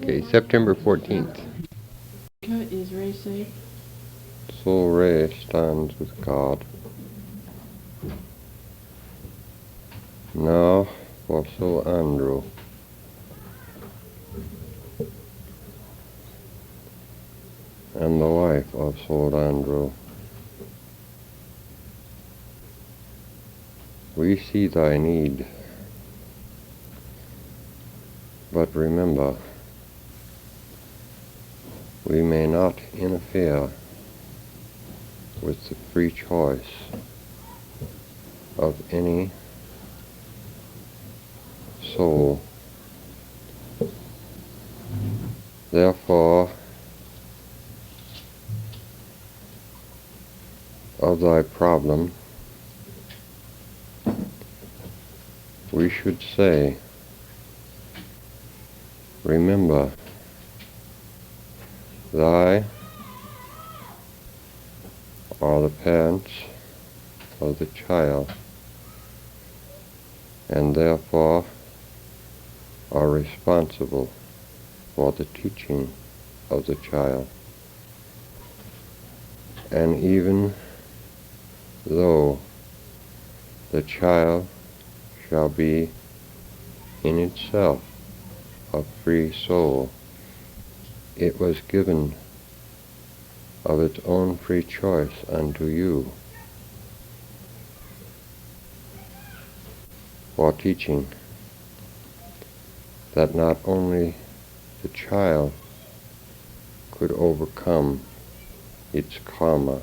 Okay, September 14th. Is Ray safe? Soul Ray stands with God. Now for Soul Andrew. And the wife of Soul Andrew. We see thy need, but remember, we may not interfere with the free choice of any soul. Therefore, of thy problem, we should say, remember, thy are the parents of the child, and therefore are responsible for the teaching of the child. And even though the child shall be in itself a free soul, it was given of its own free choice unto you for teaching, that not only the child could overcome its karma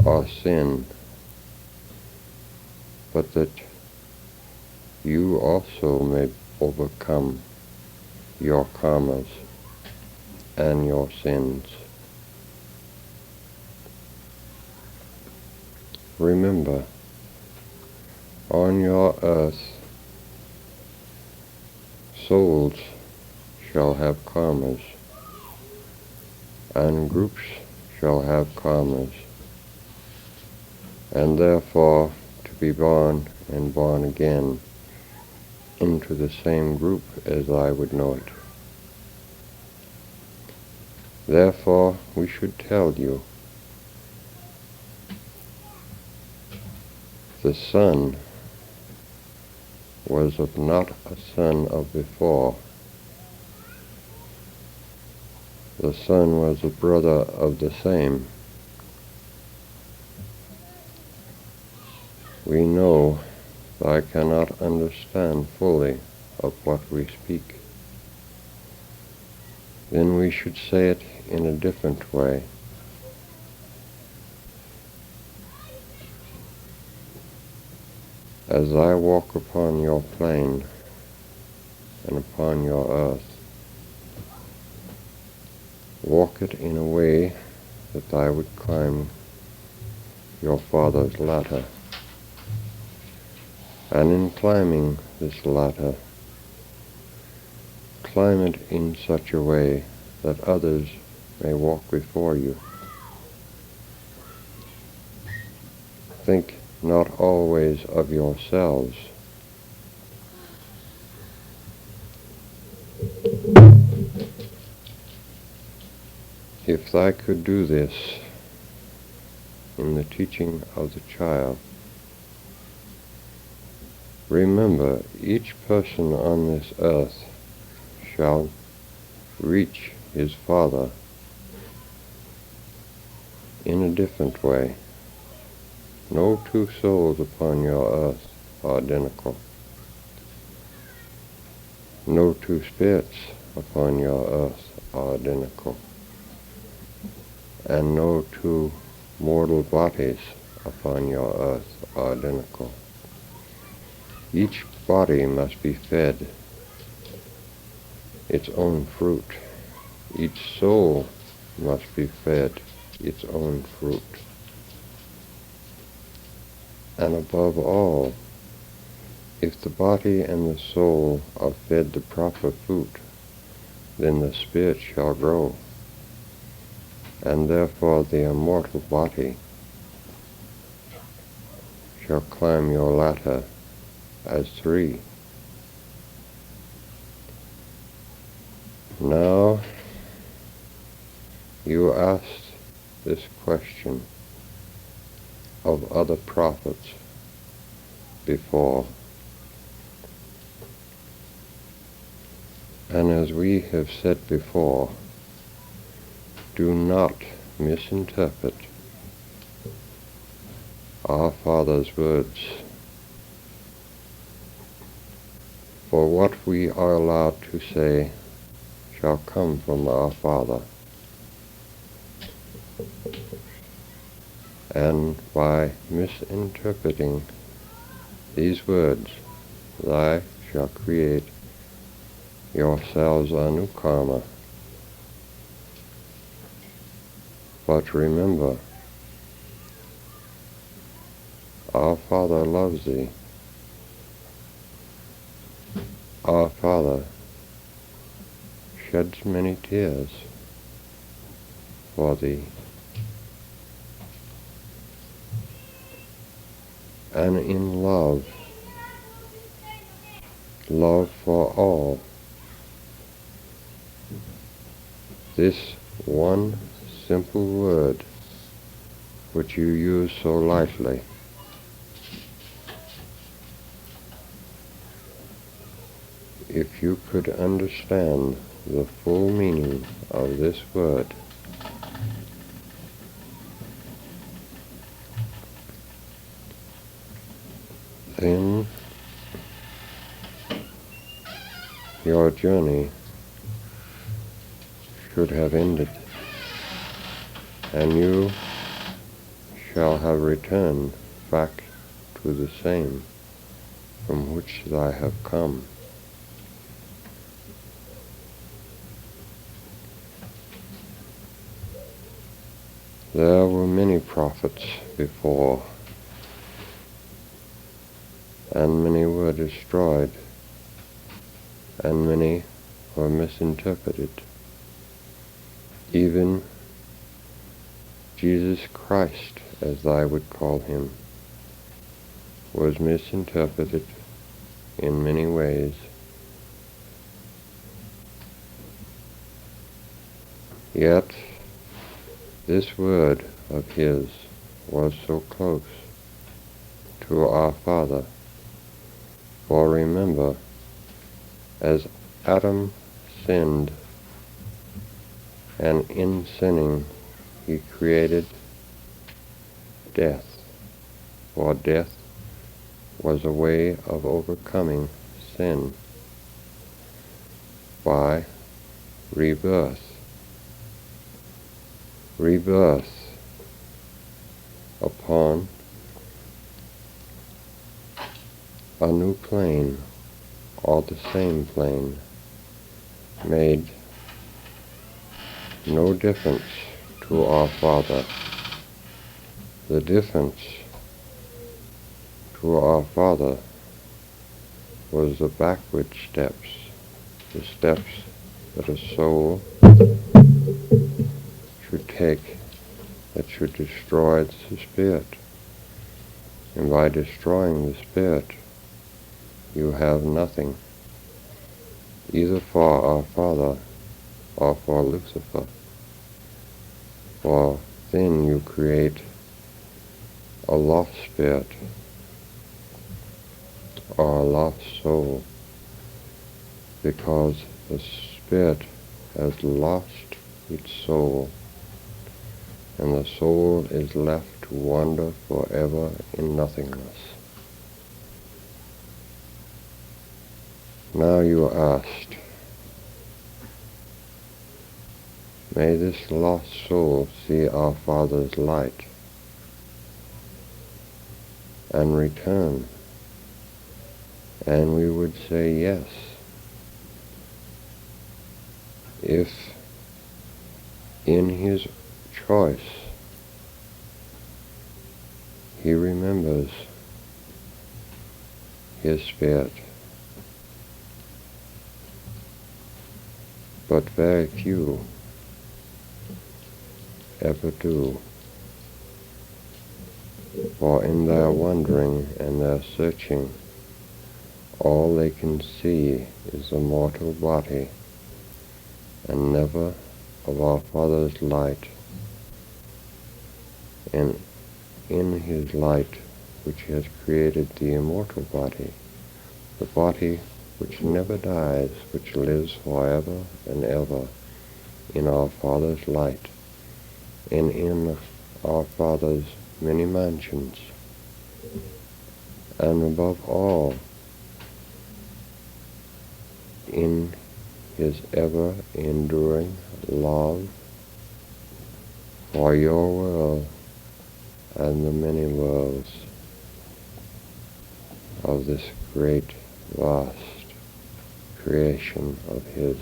or sin, but that you also may overcome your karmas and your sins. Remember, on your earth, souls shall have karmas, and groups shall have karmas, and therefore to be born and born again into the same group as I would know it. Therefore, we should tell you, the son was not a son of before. The son was a brother of the same. We know that I cannot understand fully of what we speak. Then we should say it in a different way. As I walk upon your plane and upon your earth, walk it in a way that I would climb your father's ladder. And in climbing this ladder, climb it in such a way that others may walk before you. Think not always of yourselves. If I could do this in the teaching of the child, remember, each person on this earth shall reach his father in a different way. No two souls upon your earth are identical. No two spirits upon your earth are identical. And no two mortal bodies upon your earth are identical. Each body must be fed its own fruit. Each soul must be fed its own fruit. And above all, if the body and the soul are fed the proper food, then the spirit shall grow, and therefore the immortal body shall climb your ladder as three. Now you asked this question of other prophets before, and as we have said before, do not misinterpret our Father's words, for what we are allowed to say shall come from our Father, and by misinterpreting these words, thou shalt create yourselves a new karma. But remember, our Father loves thee. Our Father sheds many tears for thee, and in love for all, this one simple word which you use so lightly, if you could understand the full meaning of this word, then your journey should have ended, and you shall have returned back to the same from which thou have come. There were many prophets before, and many were destroyed, and many were misinterpreted. Even Jesus Christ, as I would call him, was misinterpreted in many ways. Yet this word of his was so close to our Father. For remember, as Adam sinned, and in sinning he created death, for death was a way of overcoming sin by rebirth. Rebirth upon a new plane, or the same plane, made no difference to our Father. The difference to our Father was the backward steps, the steps that a soul should take that should destroy the spirit. And by destroying the spirit, you have nothing, either for our Father or for Lucifer. For then you create a lost spirit or a lost soul, because the spirit has lost its soul, and the soul is left to wander forever in nothingness. Now you asked, may this lost soul see our Father's light and return? And we would say yes, if in his choice he remembers his spirit. But very few ever do, for in their wandering and their searching, all they can see is the mortal body, and never of our Father's light, and in his light which has created the immortal body, the body which never dies, which lives forever and ever in our Father's light, and in our Father's many mansions, and above all, in his ever-enduring love for your world and the many worlds of this great, vast creation of his.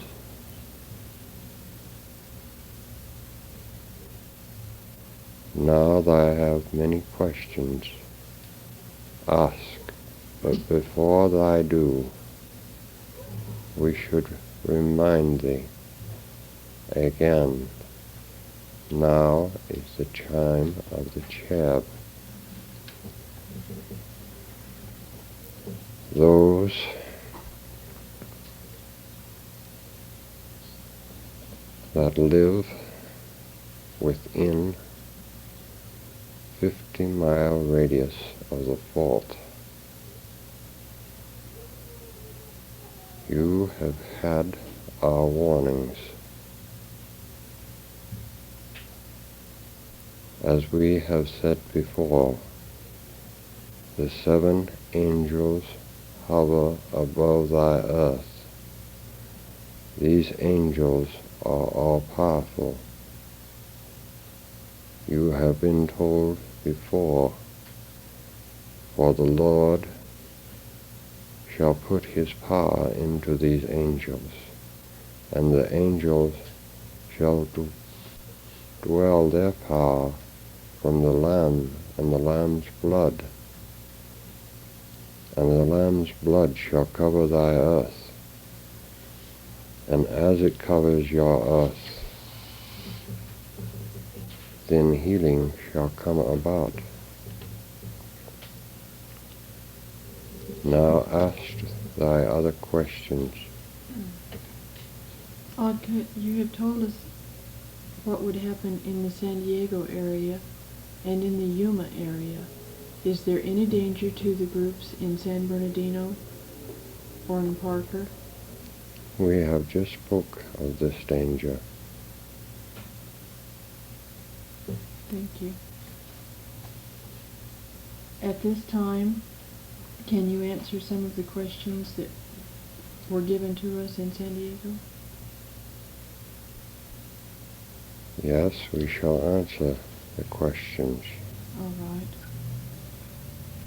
Now thou have many questions. Ask, but before thy do, we should remind thee again, now is the chime of the chab. Those that live within 50-mile radius of the fault, you have had our warnings. As we have said before, the 7 angels hover above thy earth. These angels are all powerful. You have been told before, for the Lord shall put his power into these angels, and the angels shall dwell their power from the Lamb and the Lamb's blood, and the Lamb's blood shall cover thy earth, and as it covers your earth, then healing shall come about. Now ask thy other questions. Adka, you have told us what would happen in the San Diego area and in the Yuma area. Is there any danger to the groups in San Bernardino or in Parker? We have just spoke of this danger. Thank you. At this time, can you answer some of the questions that were given to us in San Diego? Yes, we shall answer the questions. All right.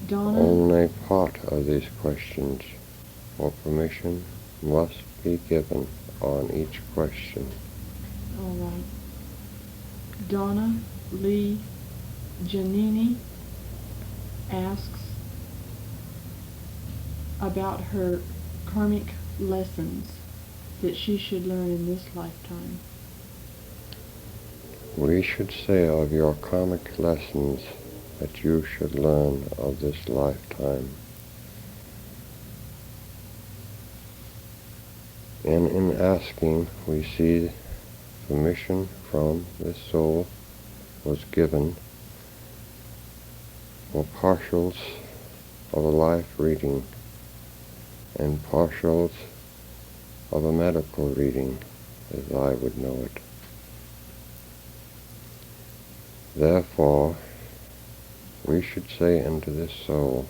Donna? Only part of these questions, for permission must be given on each question. All right. Donna Lee Giannini asks about her karmic lessons that she should learn in this lifetime. We should say of your karmic lessons that you should learn of this lifetime. And in asking, we see permission from this soul was given for partials of a life reading and partials of a medical reading, as I would know it. Therefore, we should say unto this soul,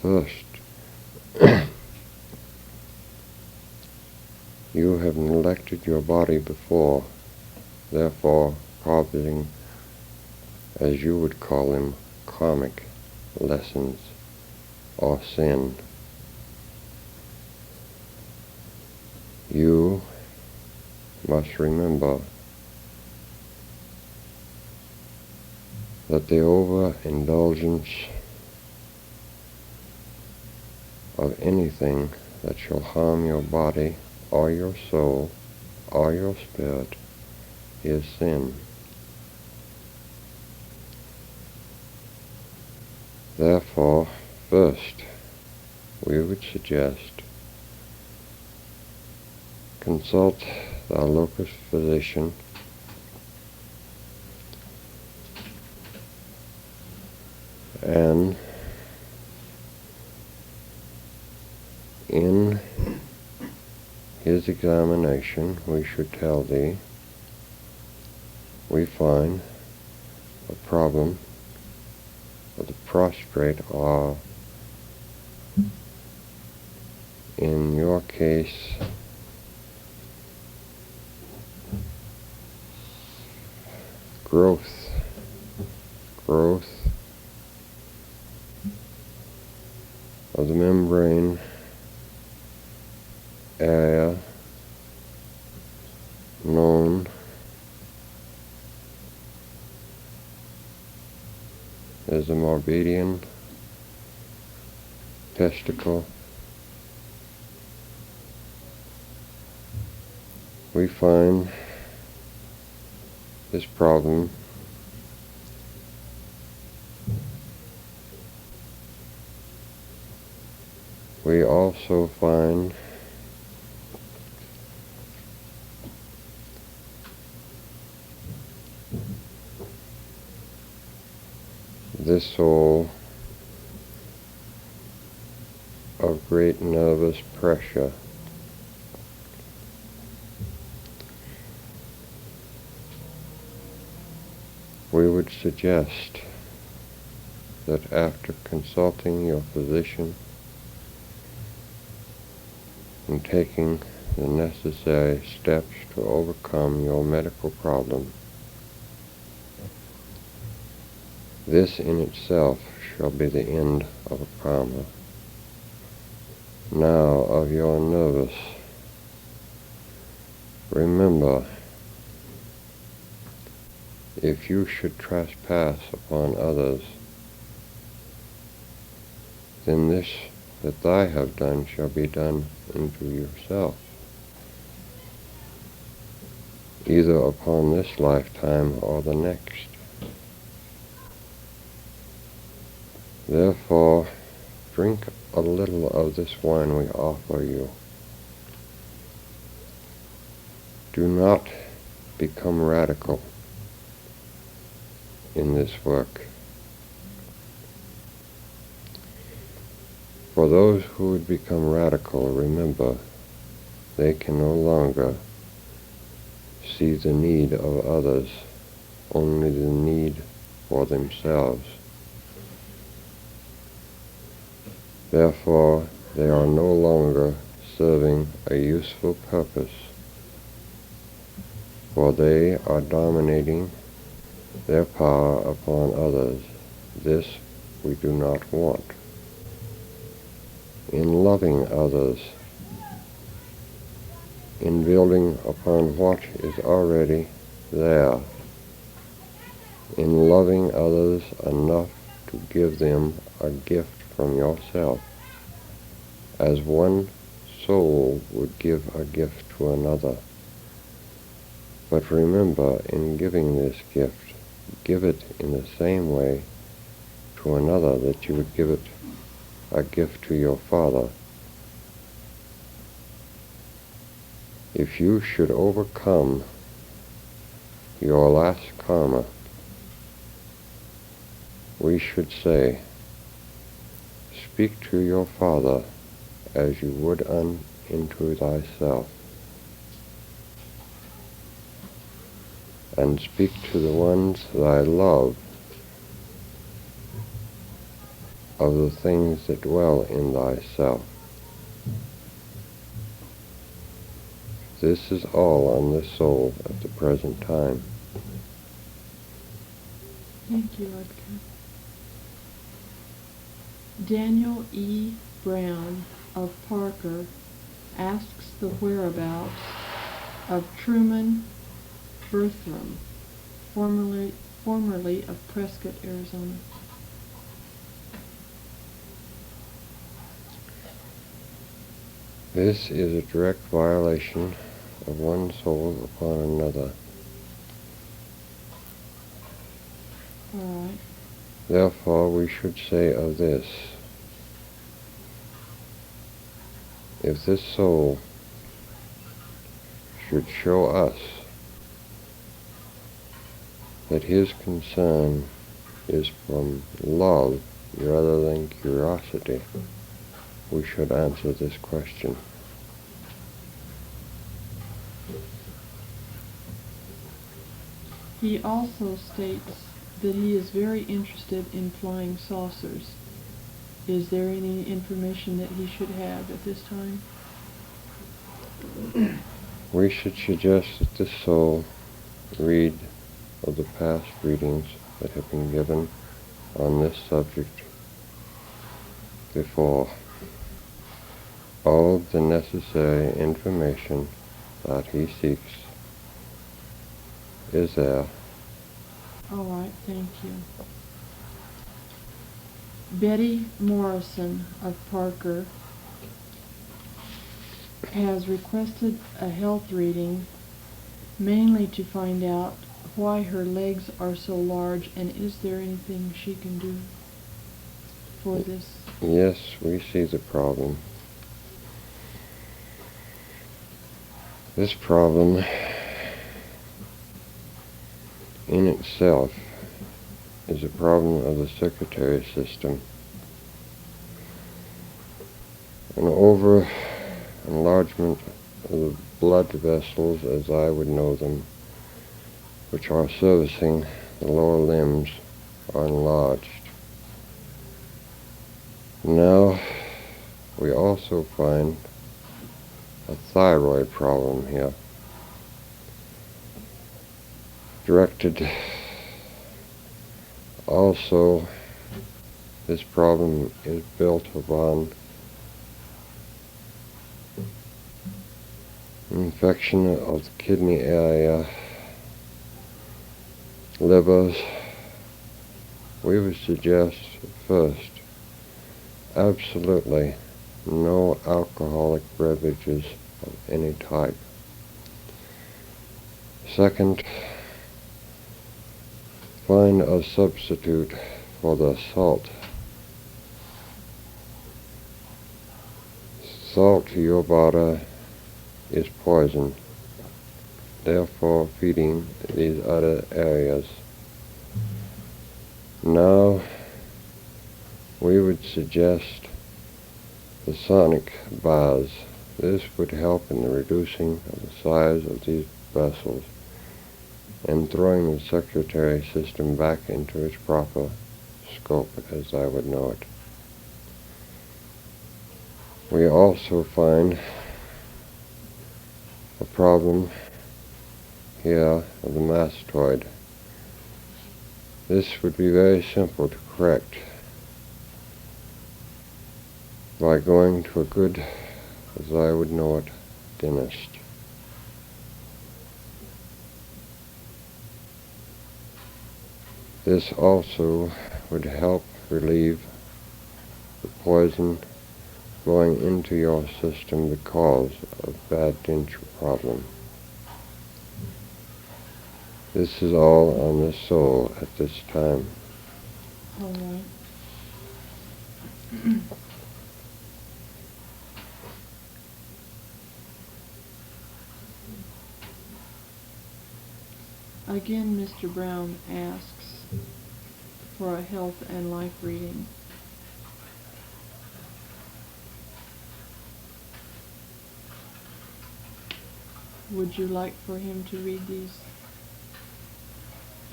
first, you have neglected your body before, therefore causing, as you would call them, karmic lessons or sin. You must remember that the overindulgence of anything that shall harm your body or your soul or your spirit is sin. Therefore, first, we would suggest consult thou locus physician, and in his examination we should tell thee, we find a problem of the prostrate, or in your case growth of the membrane area known as the Morbedian testicle. We find this problem we also find this soul of great nervous pressure. We would suggest that after consulting your physician and taking the necessary steps to overcome your medical problem, this in itself shall be the end of a karma. Now of your nervous, remember, if you should trespass upon others, then this that I have done shall be done unto yourself, either upon this lifetime or the next. Therefore, drink a little of this wine we offer you. Do not become radical in this work. For those who would become radical, remember, they can no longer see the need of others, only the need for themselves. Therefore, they are no longer serving a useful purpose, for they are dominating their power upon others. This we do not want. In loving others, in building upon what is already there, in loving others enough to give them a gift from yourself, as one soul would give a gift to another. But remember, in giving this gift, give it in the same way to another that you would give it a gift to your Father. If you should overcome your last karma, we should say, speak to your Father as you would unto thyself, and speak to the ones thy love of the things that dwell in thyself. This is all on the soul at the present time. Thank you, Edgar. Daniel E. Brown of Parker asks the whereabouts of Truman Bertram, formerly of Prescott, Arizona. This is a direct violation of one soul upon another. All right. Therefore, we should say of this, if this soul should show us that his concern is from love rather than curiosity, we should answer this question. He also states that he is very interested in flying saucers. Is there any information that he should have at this time? We should suggest that the soul read of the past readings that have been given on this subject before. All of the necessary information that he seeks is there. All right, thank you. Betty Morrison of Parker has requested a health reading mainly to find out why her legs are so large, and is there anything she can do for this? Yes, we see the problem. This problem in itself is a problem of the circulatory system. An over-enlargement of the blood vessels, as I would know them, which are servicing the lower limbs, are enlarged. Now, we also find a thyroid problem here, directed also. This problem is built upon infection of the kidney area, livers. We would suggest first, absolutely no alcoholic beverages of any type. Second, find a substitute for the salt. Salt to your body is poison, therefore feeding these other areas. Now, we would suggest the sonic baths. This would help in the reducing of the size of these vessels and throwing the circulatory system back into its proper scope as I would know it. We also find a problem here of the mastoid. This would be very simple to correct by going to a good, as I would know it, dentist. This also would help relieve the poison going into your system because of bad dental problem. This is all on the soul at this time. All right. Again, Mr. Brown asks for a health and life reading. Would you like for him to read these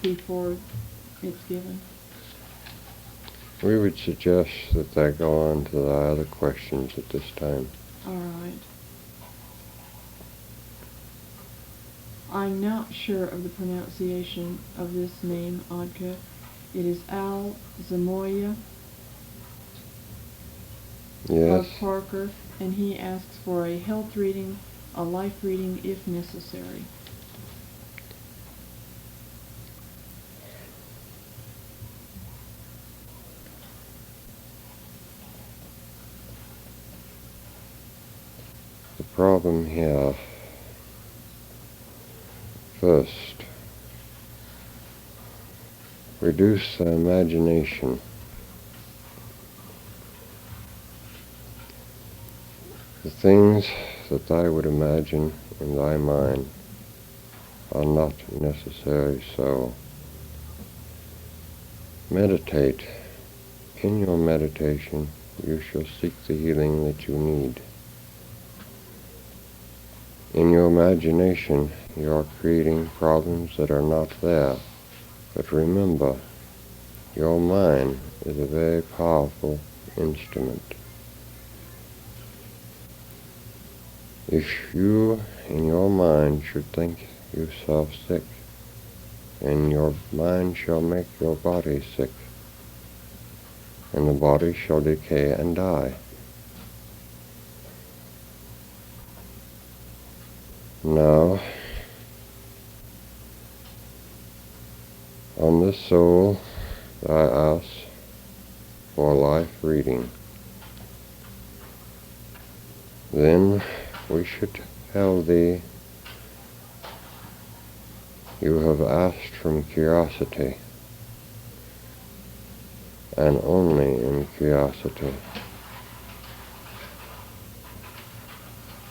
before it's given? We would suggest that they go on to the other questions at this time. All right. I'm not sure of the pronunciation of this name, Adka. It is Al Zamoya Yes. of Parker, and he asks for a health reading, a life reading if necessary. The problem here, first, reduce the imagination. The things that I would imagine in thy mind are not necessarily so. Meditate. In your meditation, you shall seek the healing that you need. In your imagination, you are creating problems that are not there. But remember, your mind is a very powerful instrument. If you, in your mind, should think yourself sick, then your mind shall make your body sick, and the body shall decay and die. Now, on this soul, I ask for life reading. Then we should tell thee, you have asked from curiosity, and only in curiosity.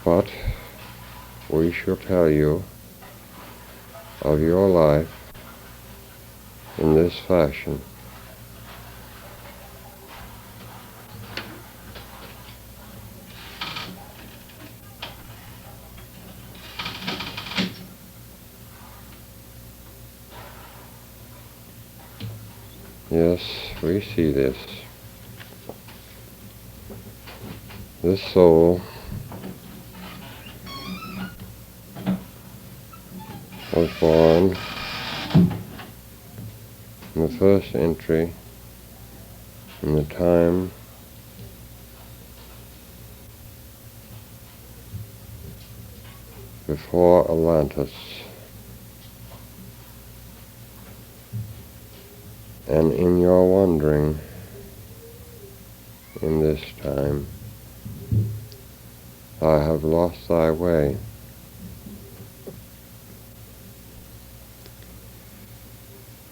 But we shall tell you of your life in this fashion. Yes, we see this. This soul was born in the first entry in the time before Atlantis, and in your wandering in this time, I have lost thy way.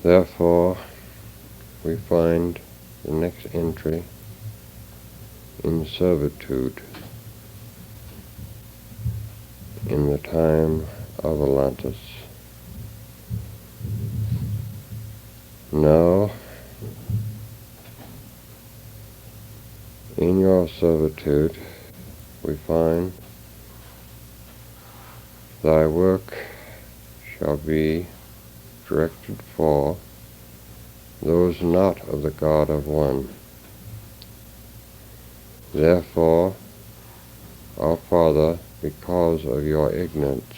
Therefore, we find the next entry in servitude in the time of Atlantis. Now, in your servitude, we find thy work shall be directed for those not of the God of One. Therefore, our Father, because of your ignorance,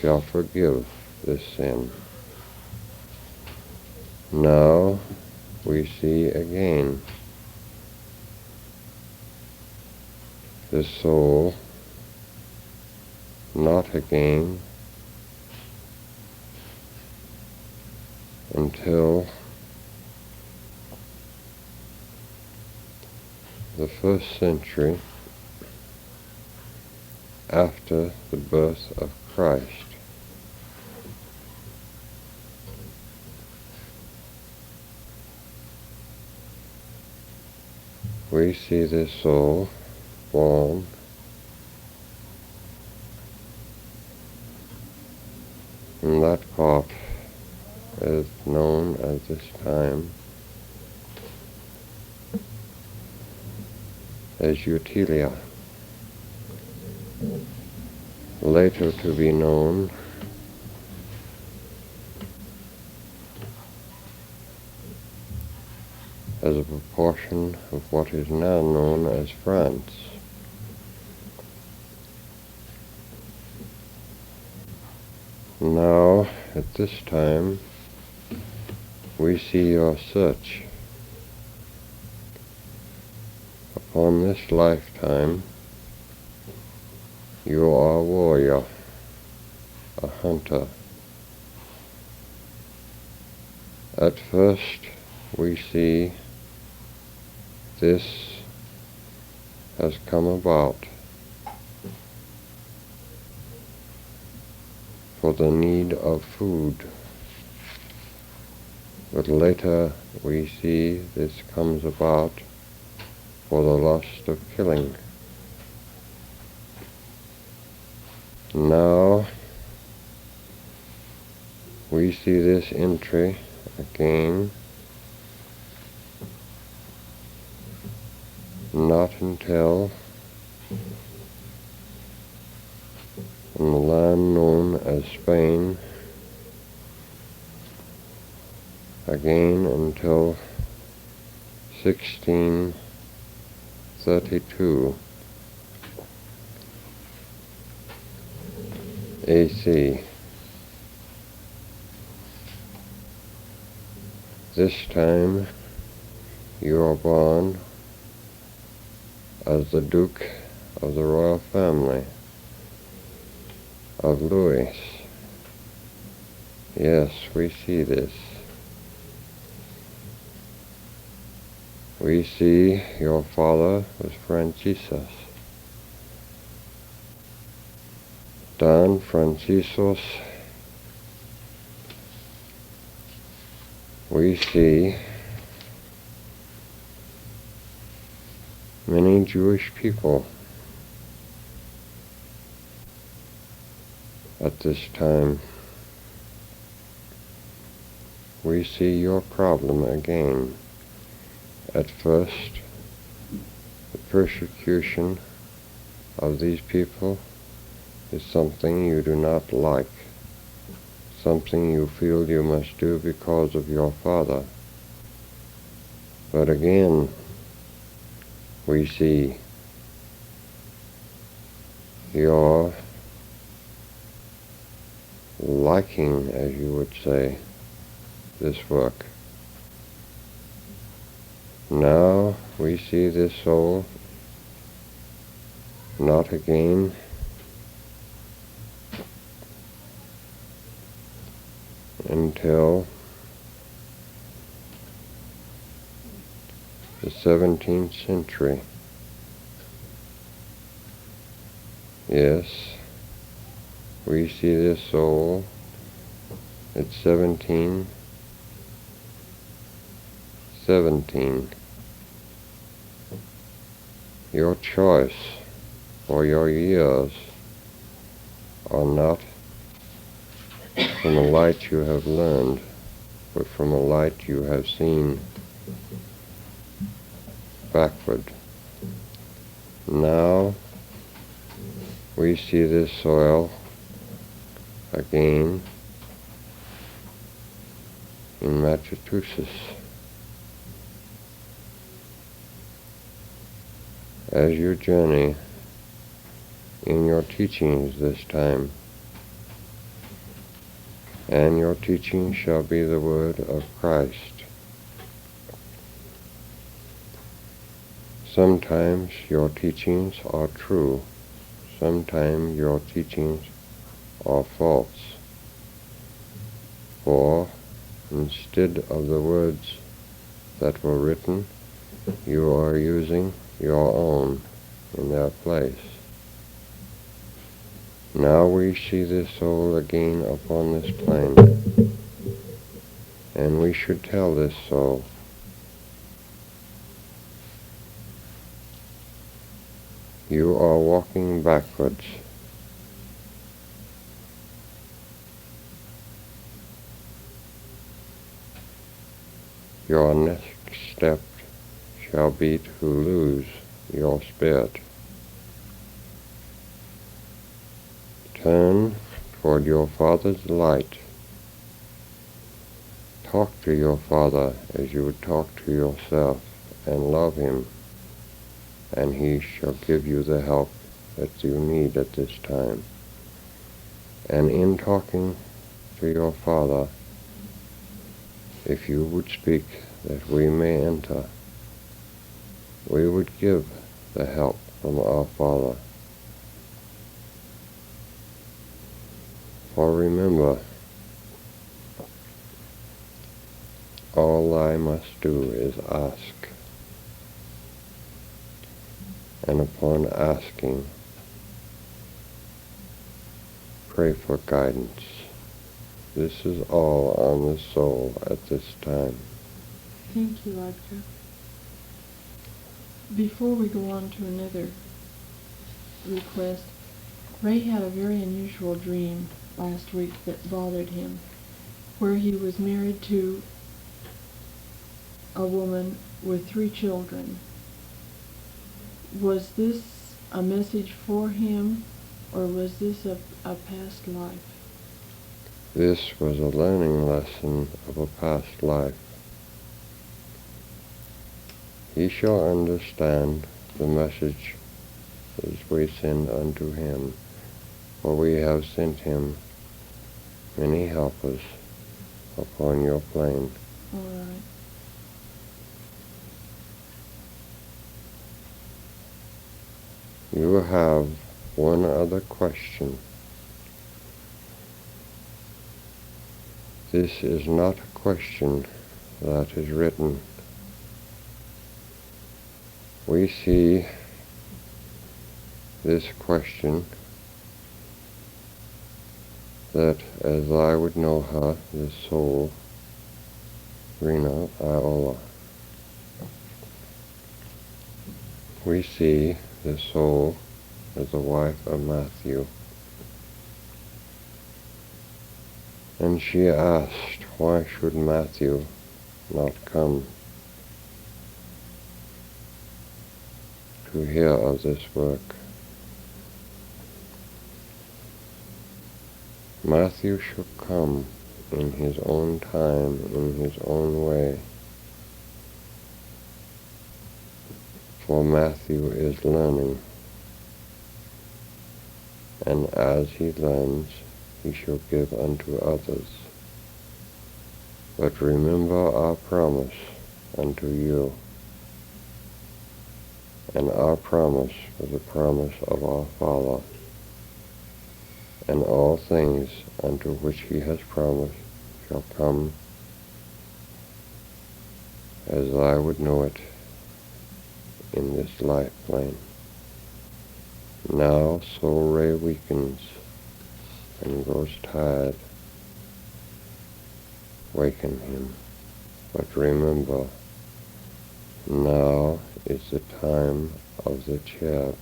shall forgive this sin. Now we see again the soul not again until the first century after the birth of Christ. We see this soul born in that part is known at this time as Utilia, later to be known as a proportion of what is now known as France. Now, at this time, we see your search. Upon this lifetime, you are a warrior, a hunter. At first, we see this has come about for the need of food. But later we see this comes about for the lust of killing. Now we see this entry again, not until in the land known as Spain, again until 1632 AC. This time you are born as the Duke of the royal family of Louis. Yes, we see this. We see your father was Franciscus. Don Franciscus. We see many Jewish people at this time. We see your problem again. At first, the persecution of these people is something you do not like, something you feel you must do because of your father. But again, we see your liking, as you would say, this work. Now we see this soul not again until the 17th century. Yes, we see this soul at 1717. Your choice for your years are not from a light you have learned, but from a light you have seen backward. Now we see this soil again in Massachusetts. As you journey in your teachings this time, and your teaching shall be the word of Christ. Sometimes your teachings are true, sometimes your teachings are false. For instead of the words that were written, you are using your own in their place. Now we see this soul again upon this plane, and we should tell this soul, you are walking backwards. Your next step shall be to lose your spirit. Turn toward your Father's light. Talk to your Father as you would talk to yourself, and love Him, and He shall give you the help that you need at this time. And in talking to your Father, if you would speak that we may enter, we would give the help from our Father. For remember, all I must do is ask, and upon asking, pray for guidance. This is all on the soul at this time. Thank you, Edgar. Before we go on to another request, Ray had a very unusual dream last week that bothered him, where he was married to a woman with 3 children. Was this a message for him, or was this a past life? This was a learning lesson of a past life. He shall understand the message as we send unto him, for we have sent him many helpers upon your plane. All right. You have one other question. This is not a question that is written. We see this question that as I would know her, the soul, Rena Iola. We see the soul as the wife of Matthew. And she asked, why should Matthew not come to hear of this work? Matthew should come in his own time, in his own way. For Matthew is learning, and as he learns, he shall give unto others. But remember our promise unto you. And our promise was a promise of our Father. And all things unto which he has promised shall come as I would know it in this life plane. Now soul Ray weakens and grows tired. Waken him, but remember, now is the time of the chab.